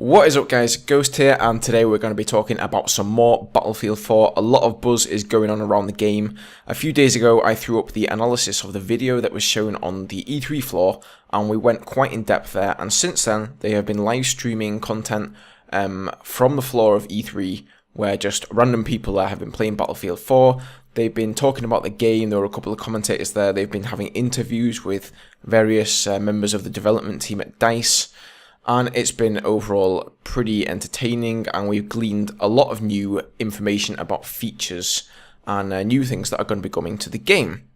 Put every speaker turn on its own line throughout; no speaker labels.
What is up guys, Ghost here, and today we're going to be talking about some more Battlefield 4. A lot of buzz is going on around the game. A few days ago I threw up the analysis of the video that was shown on the E3 floor, and we went quite in depth there, and since then they have been live streaming content from the floor of E3, where just random people there have been playing Battlefield 4. They've been talking about the game. There were a couple of commentators there. They've been having interviews with various members of the development team at DICE. And it's been overall pretty entertaining, and we've gleaned a lot of new information about features and new things that are going to be coming to the game.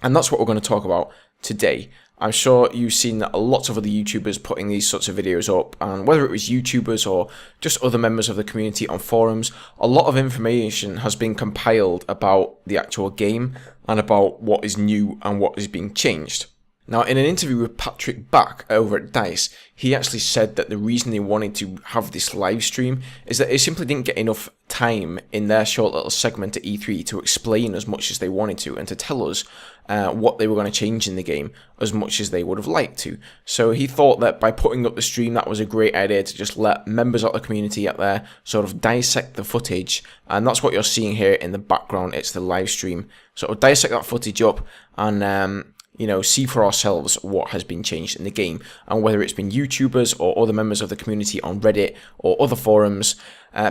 And that's what we're going to talk about today. I'm sure you've seen a lot of other YouTubers putting these sorts of videos up, and whether it was YouTubers or just other members of the community on forums, a lot of information has been compiled about the actual game and about what is new and what is being changed. Now, in an interview with Patrick Back over at DICE, he actually said that the reason they wanted to have this live stream is that they simply didn't get enough time in their short little segment at E3 to explain as much as they wanted to and to tell us what they were going to change in the game as much as they would have liked to. So he thought that by putting up the stream, that was a great idea to just let members of the community out there sort of dissect the footage, and that's what you're seeing here in the background. It's the live stream. Sort of dissect that footage up and see for ourselves what has been changed in the game, and whether it's been YouTubers or other members of the community on Reddit or other forums,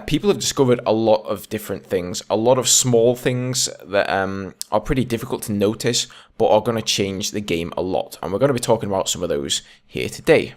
people have discovered a lot of different things, a lot of small things that are pretty difficult to notice, but are going to change the game a lot, and we're going to be talking about some of those here today.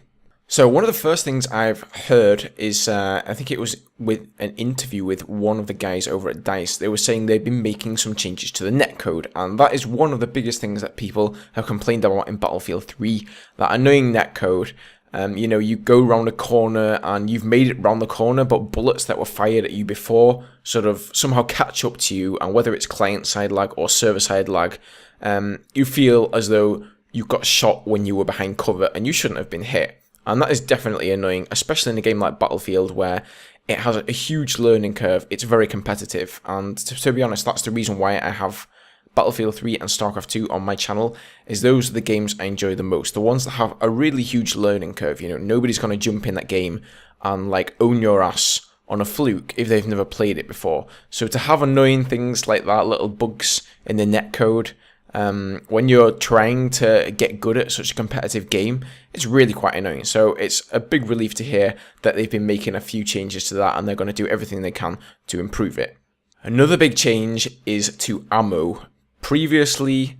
So one of the first things I've heard is, I think it was with an interview with one of the guys over at DICE. They were saying they've been making some changes to the netcode, and that is one of the biggest things that people have complained about in Battlefield 3, that annoying netcode. You go around a corner and you've made it round the corner, but bullets that were fired at you before sort of somehow catch up to you, and whether it's client-side lag or server-side lag, you feel as though you got shot when you were behind cover and you shouldn't have been hit. And that is definitely annoying, especially in a game like Battlefield, where it has a huge learning curve. It's very competitive, and to be honest, that's the reason why I have Battlefield 3 and StarCraft 2 on my channel, is those are the games I enjoy the most. The ones that have a really huge learning curve. Nobody's going to jump in that game and own your ass on a fluke if they've never played it before. So to have annoying things like that, little bugs in the netcode, when you're trying to get good at such a competitive game, it's really quite annoying. So it's a big relief to hear that they've been making a few changes to that, and they're going to do everything they can to improve it. Another big change is to ammo. Previously,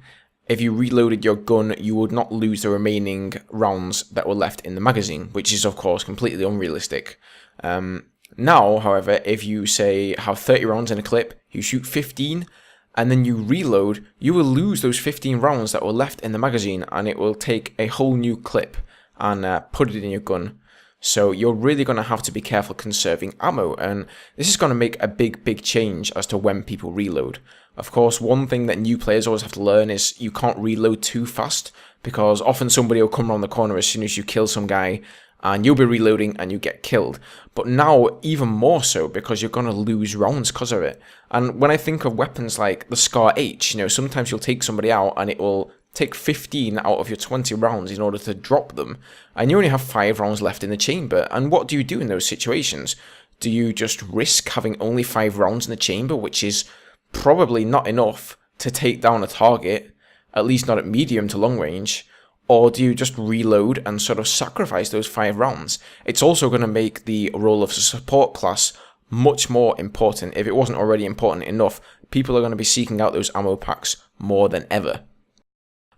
if you reloaded your gun, you would not lose the remaining rounds that were left in the magazine, which is of course completely unrealistic. Now, however, if you say have 30 rounds in a clip, you shoot 15, and then you reload, you will lose those 15 rounds that were left in the magazine, and it will take a whole new clip and put it in your gun. So you're really going to have to be careful conserving ammo, and this is going to make a big change as to when people reload. Of course, one thing that new players always have to learn is you can't reload too fast, because often somebody will come around the corner as soon as you kill some guy, and you'll be reloading and you get killed. But now, even more so, because you're going to lose rounds because of it. And when I think of weapons like the Scar H, sometimes you'll take somebody out and it will take 15 out of your 20 rounds in order to drop them, and you only have 5 rounds left in the chamber. And what do you do in those situations? Do you just risk having only 5 rounds in the chamber, which is probably not enough to take down a target, at least not at medium to long range? Or do you just reload and sort of sacrifice those 5 rounds? It's also going to make the role of a support class much more important. If it wasn't already important enough, people are going to be seeking out those ammo packs more than ever.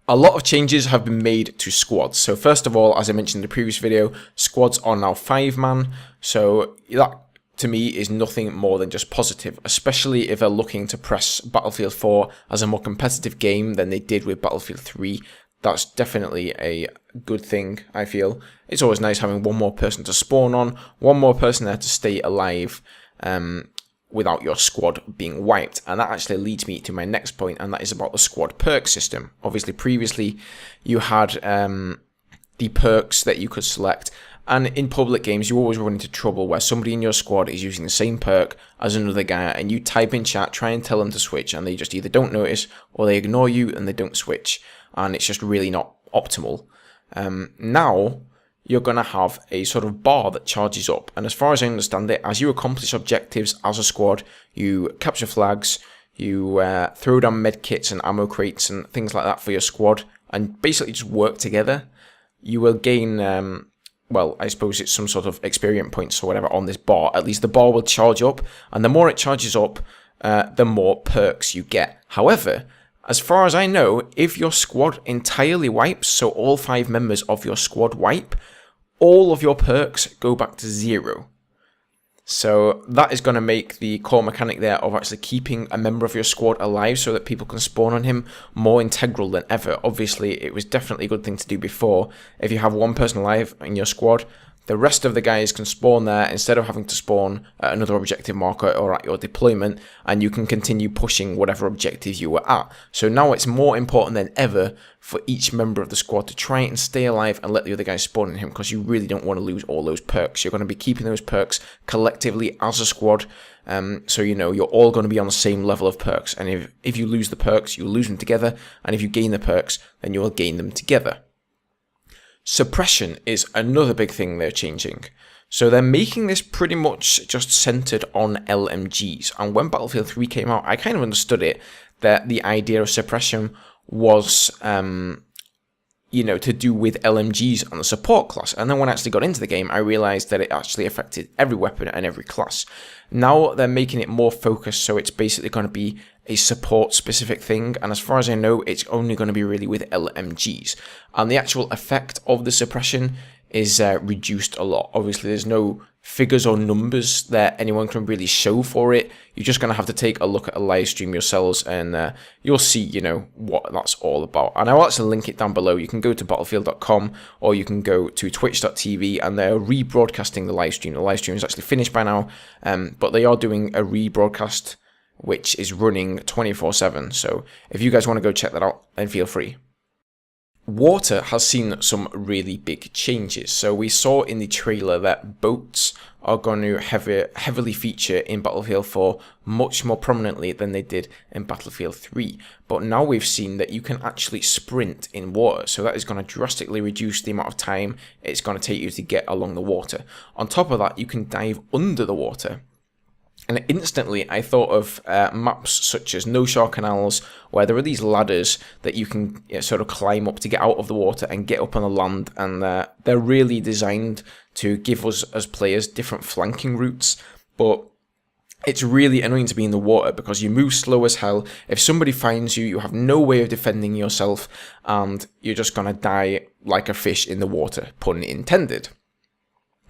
A lot of changes have been made to squads. So first of all, as I mentioned in the previous video, squads are now 5-man. So that, to me, is nothing more than just positive, especially if they're looking to press Battlefield 4 as a more competitive game than they did with Battlefield 3. That's definitely a good thing, I feel. It's always nice having one more person to spawn on, one more person there to stay alive without your squad being wiped. And that actually leads me to my next point, and that is about the squad perk system. Obviously, previously, you had the perks that you could select, and in public games, you always run into trouble where somebody in your squad is using the same perk as another guy, and you type in chat, try and tell them to switch, and they just either don't notice, or they ignore you and they don't switch. And it's just really not optimal. Now, you're going to have a sort of bar that charges up. And as far as I understand it, as you accomplish objectives as a squad, you capture flags, you throw down med kits and ammo crates and things like that for your squad, and basically just work together, you will gain, well, I suppose it's some sort of experience points or whatever on this bar. At least the bar will charge up, and the more it charges up, the more perks you get. However, as far as I know, if your squad entirely wipes, so all 5 members of your squad wipe, all of your perks go back to 0. So that is going to make the core mechanic there of actually keeping a member of your squad alive so that people can spawn on him more integral than ever. Obviously, it was definitely a good thing to do before. If you have one person alive in your squad, the rest of the guys can spawn there instead of having to spawn at another objective marker or at your deployment, and you can continue pushing whatever objective you were at. So now it's more important than ever for each member of the squad to try and stay alive and let the other guys spawn in him, because you really don't want to lose all those perks. You're going to be keeping those perks collectively as a squad, so you know you're all going to be on the same level of perks, and if you lose the perks, you'll lose them together, and if you gain the perks, then you will gain them together. Suppression is another big thing they're changing. So they're making this pretty much just centered on LMGs. And when Battlefield 3 came out, I kind of understood it, that the idea of suppression was, you know, to do with LMGs on the support class. And then when I actually got into the game, I realized that it actually affected every weapon and every class. Now they're making it more focused, so it's basically going to be a support specific thing, and as far as I know, it's only going to be really with LMGs. And the actual effect of the suppression is reduced a lot. Obviously, there's no figures or numbers that anyone can really show for it. You're just going to have to take a look at a live stream yourselves, and you'll see, you know, what that's all about. And I'll actually link it down below. You can go to battlefield.com, or you can go to twitch.tv, and they're rebroadcasting the live stream. The live stream is actually finished by now, but they are doing a rebroadcast which is running 24/7. So if you guys want to go check that out, then feel free. Water has seen some really big changes. So we saw in the trailer that boats are going to heavily feature in Battlefield 4 much more prominently than they did in Battlefield 3. But now we've seen that you can actually sprint in water. So that is going to drastically reduce the amount of time it's going to take you to get along the water. On top of that, you can dive under the water. And instantly, I thought of maps such as No Shore Canals, where there are these ladders that you can sort of climb up to get out of the water and get up on the land. And they're really designed to give us, as players, different flanking routes. But it's really annoying to be in the water because you move slow as hell. If somebody finds you, you have no way of defending yourself, and you're just going to die like a fish in the water, pun intended.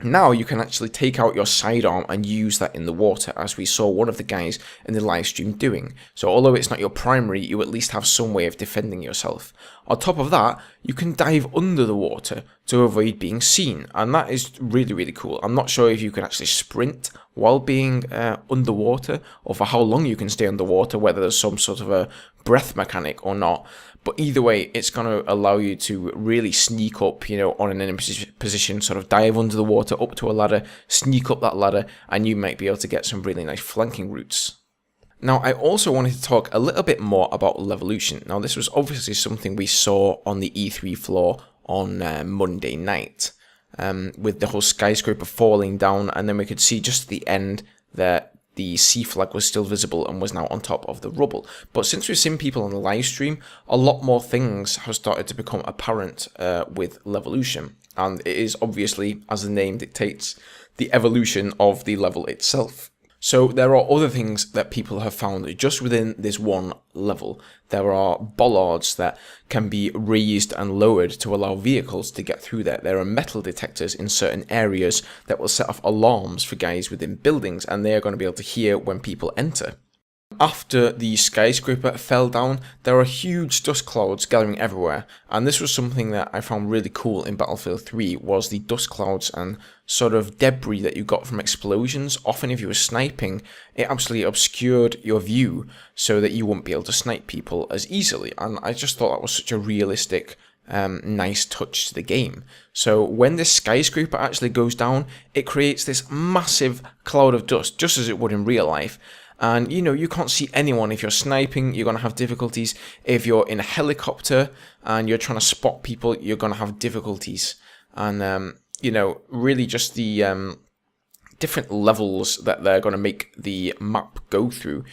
Now you can actually take out your sidearm and use that in the water, as we saw one of the guys in the live stream doing. So although it's not your primary, you at least have some way of defending yourself. On top of that, you can dive under the water to avoid being seen, and that is really, really cool. I'm not sure if you can actually sprint while being underwater, or for how long you can stay underwater, whether there's some sort of a breath mechanic or not. But either way, it's going to allow you to really sneak up, you know, on an enemy position, sort of dive under the water, up to a ladder, sneak up that ladder, and you might be able to get some really nice flanking routes. Now, I also wanted to talk a little bit more about Levolution. Now, this was obviously something we saw on the E3 floor on Monday night, with the whole skyscraper falling down, and then we could see just at the end that the sea flag was still visible and was now on top of the rubble. But since we've seen people on the live stream, a lot more things have started to become apparent with Levolution. And it is obviously, as the name dictates, the evolution of the level itself. So there are other things that people have found just within this one level. There are bollards that can be raised and lowered to allow vehicles to get through there. There are metal detectors in certain areas that will set off alarms for guys within buildings, and they are going to be able to hear when people enter. After the skyscraper fell down, there are huge dust clouds gathering everywhere, and this was something that I found really cool in Battlefield 3, was the dust clouds and sort of debris that you got from explosions. Often if you were sniping, it absolutely obscured your view so that you wouldn't be able to snipe people as easily, and I just thought that was such a realistic nice touch to the game. So when this skyscraper actually goes down, it creates this massive cloud of dust, just as it would in real life. And, you know, you can't see anyone. If you're sniping, you're going to have difficulties. If you're in a helicopter and you're trying to spot people, you're going to have difficulties. and you know, really just the different levels that they're going to make the map go through,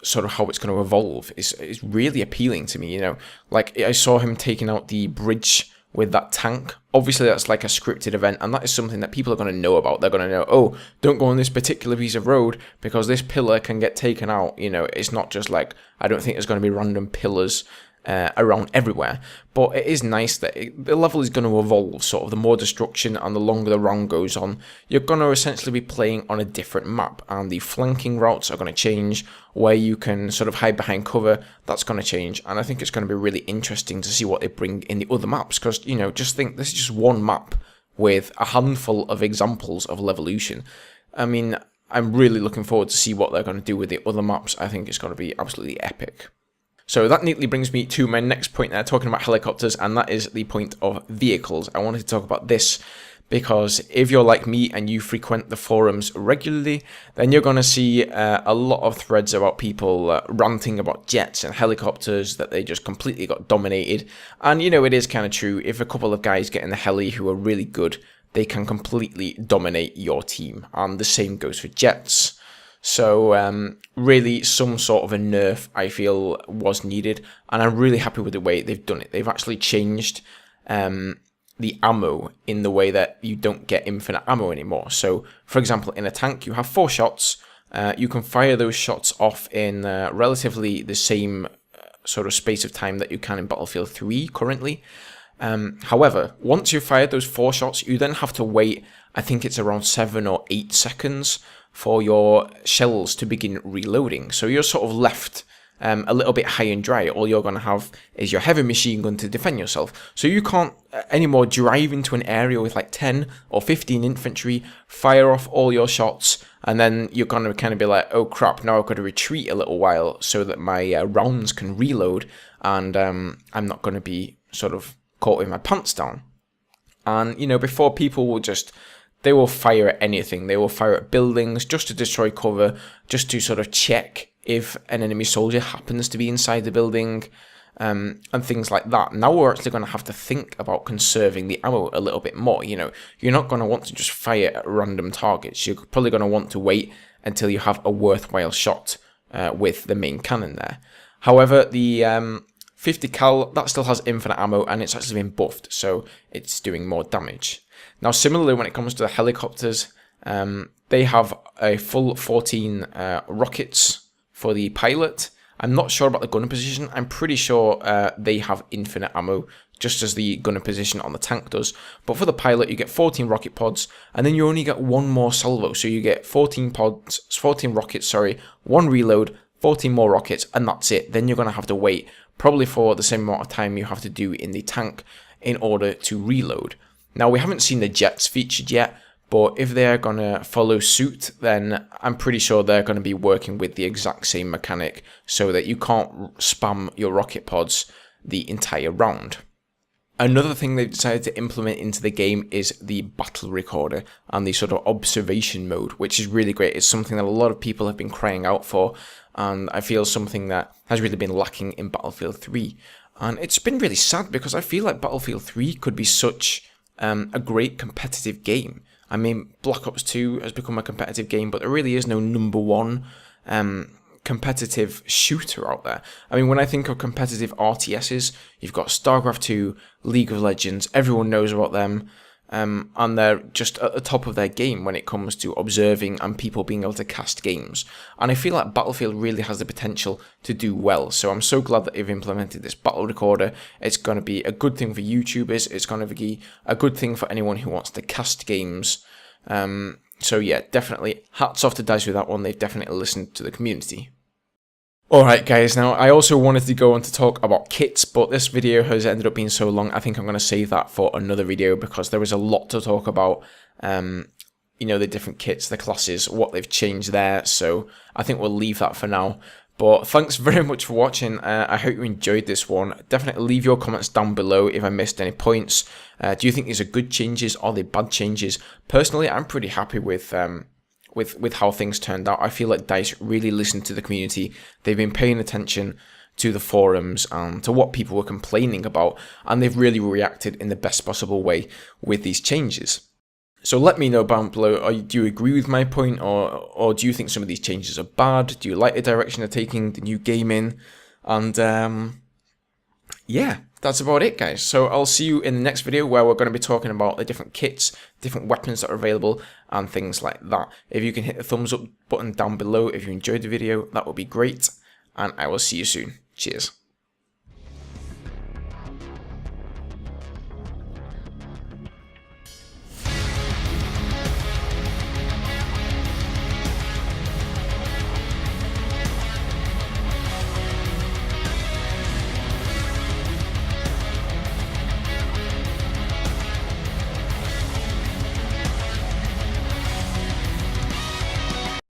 sort of how it's going to evolve is really appealing to me. You know, like I saw him taking out the bridge with that tank. Obviously that's like a scripted event, and that is something that people are going to know about. They're going to know, oh, don't go on this particular piece of road because this pillar can get taken out. You know, it's not just like, I don't think there's going to be random pillars around everywhere, but it is nice that the level is going to evolve. Sort of the more destruction and the longer the round goes on, you're going to essentially be playing on a different map, and the flanking routes are going to change. Where you can sort of hide behind cover, that's going to change, and I think it's going to be really interesting to see what they bring in the other maps, because, you know, just think, this is just one map with a handful of examples of Levolution. I mean, I'm really looking forward to see what they're going to do with the other maps. I think it's going to be absolutely epic. So that neatly brings me to my next point there, talking about helicopters, and that is the point of vehicles. I wanted to talk about this because if you're like me and you frequent the forums regularly, then you're going to see a lot of threads about people ranting about jets and helicopters, that they just completely got dominated. And, you know, it is kind of true. If a couple of guys get in the heli who are really good, they can completely dominate your team. And the same goes for jets. So really some sort of a nerf, I feel, was needed, and I'm really happy with the way they've done it. They've actually changed the ammo in the way that you don't get infinite ammo anymore. So, for example, in a tank, you have 4 shots. You can fire those shots off in relatively the same sort of space of time that you can in Battlefield 3 currently. However, once you've fired those 4 shots, you then have to wait, I think it's around 7 or 8 seconds for your shells to begin reloading. So you're sort of left a little bit high and dry. All you're going to have is your heavy machine gun to defend yourself. So you can't anymore drive into an area with like 10 or 15 infantry, fire off all your shots, and then you're going to kind of be like, oh crap, now I've got to retreat a little while so that my rounds can reload, and I'm not going to be sort of caught with my pants down. And, you know, before, people will just, they will fire at anything. They will fire at buildings just to destroy cover, just to sort of check if an enemy soldier happens to be inside the building, and things like that. Now we're actually going to have to think about conserving the ammo a little bit more. You know, you're not going to want to just fire at random targets. You're probably going to want to wait until you have a worthwhile shot with the main cannon there. However, the 50 cal, that still has infinite ammo, and it's actually been buffed, so it's doing more damage. Now, similarly, when it comes to the helicopters, they have a full 14 rockets for the pilot. I'm not sure about the gunner position. I'm pretty sure they have infinite ammo, just as the gunner position on the tank does. But for the pilot, you get 14 rocket pods, and then you only get one more salvo. So you get 14 rockets, 1 reload, 14 more rockets, and that's it. Then you're going to have to wait, probably for the same amount of time you have to do in the tank in order to reload. Now, we haven't seen the jets featured yet, but if they're going to follow suit, then I'm pretty sure they're going to be working with the exact same mechanic so that you can't spam your rocket pods the entire round. Another thing they've decided to implement into the game is the battle recorder and the sort of observation mode, which is really great. It's something that a lot of people have been crying out for, and I feel something that has really been lacking in Battlefield 3. And it's been really sad because I feel like Battlefield 3 could be such a great competitive game. I mean, Black Ops 2 has become a competitive game, but there really is no number one competitive shooter out there. I mean, when I think of competitive RTSs, you've got StarCraft 2, League of Legends, everyone knows about them, and they're just at the top of their game when it comes to observing and people being able to cast games. And I feel like Battlefield really has the potential to do well, so I'm so glad that they've implemented this battle recorder. It's going to be a good thing for YouTubers, it's going to be a good thing for anyone who wants to cast games. So yeah, definitely hats off to DICE with that one. They've definitely listened to the community. Alright guys, now I also wanted to go on to talk about kits, but this video has ended up being so long, I think I'm going to save that for another video because there is a lot to talk about, you know, the different kits, the classes, what they've changed there, so I think we'll leave that for now. But thanks very much for watching. I hope you enjoyed this one. Definitely leave your comments down below if I missed any points. Do you think these are good changes? Are they bad changes? Personally, I'm pretty happy with how things turned out. I feel like DICE really listened to the community. They've been paying attention to the forums and to what people were complaining about, and they've really reacted in the best possible way with these changes. So let me know down below, do you agree with my point, or do you think some of these changes are bad? Do you like the direction they're taking the new game in? And yeah, that's about it, guys. So I'll see you in the next video, where we're going to be talking about the different kits, different weapons that are available, and things like that. If you can hit the thumbs up button down below if you enjoyed the video, that would be great. And I will see you soon. Cheers.